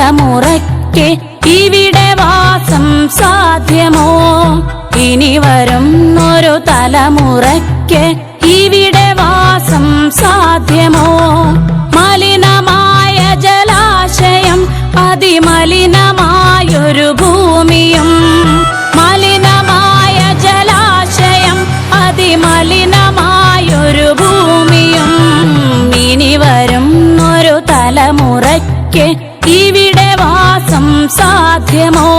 തലമുറയ്ക്ക് ഇവിടെ വാസം സാധ്യമോ? ഇനി വരുന്നൊരു തലമുറയ്ക്ക് ഇവിടെ വാസം സാധ്യമോ? മലിനമായ ജലാശയം, അതിമലിനമായൊരു ഭൂമിയും, മലിനമായ ജലാശയം, അതിമലിനമായൊരു ഭൂമിയും. ഇനി വരുന്നൊരു തലമുറയ്ക്ക് ഇവിടെ വാസം സാധ്യമോ?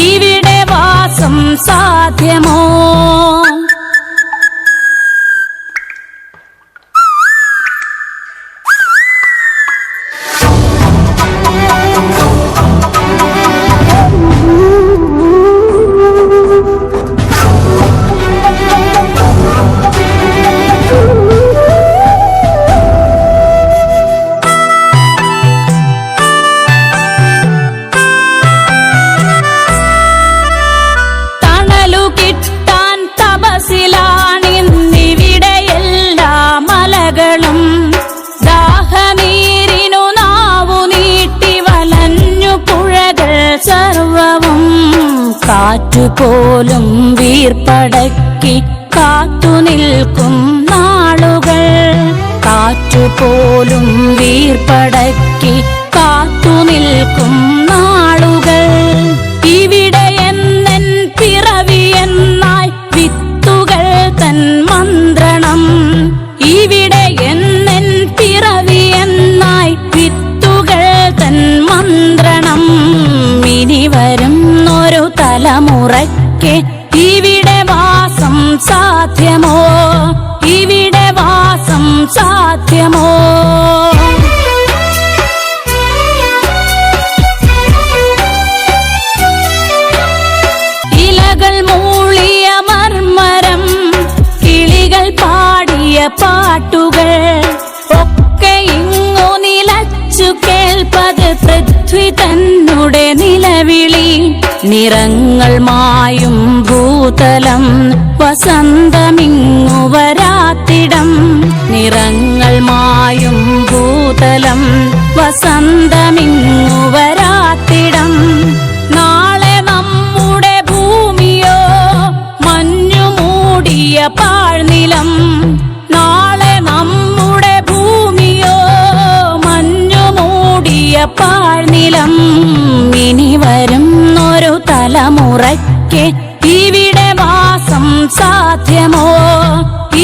ഇവിടെ വാസം സാധ്യമോ? കാറ്റുപോലും വീർപ്പടക്കി കാത്തുനിൽക്കും നാളുകൾ, കാറ്റുപോലും വീർപ്പടക്കി കാത്തുനിൽക്കും നാളുകൾ. ഇവിടെ എന്നെൻ പിറവിയെന്നായി വിത്തുകൾ തൻ മന്ത്രണം, ഇവിടെ എന്നെൻ പിറവിയെന്നായി വിത്തുകൾ തൻ മന്ത്രണം. ഇനി വരുന്നൊരു തലമുറയ്ക്ക് ഇവിടെ വാസം സാധ്യമോ? ഇവിടെ വാസം സാധ്യമോ? ഇലകൾ മൂളിയ മർമരം, കിളികൾ പാടിയ പാട്ടുകൾ ഒക്കെ ഇങ്ങു നിലച്ചു കേൾപ്പത് പൃഥ്വി തന്നുടെ നിലവിളി. നിറങ്ങൾ മായും ഭൂതലം, വസന്തമിങ്ങു വരാത്തിടം. നിറങ്ങൾ മായും ഭൂതലം, വസന്തമിങ്ങു വരാത്തിടം. നാളെ നമ്മുടെ ഭൂമിയോ മഞ്ഞു മൂടിയ പാഴ്നിലം, നാളെ നമ്മുടെ ഭൂമിയോ മഞ്ഞു മൂടിയ പാഴ്നിലം. ഇനി വരുന്നൊരു തലമുറയ്ക്ക് ഇവിടെ വാസം സാധ്യമോ?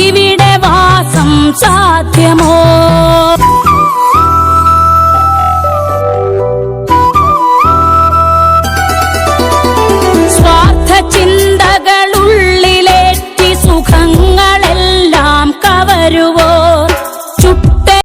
ഇവിടെ വാസം സാധ്യമോ? സ്വാർത്ഥ ചിന്തകളുള്ളിലേറ്റി സുഖങ്ങളെല്ലാം കവരുവോ?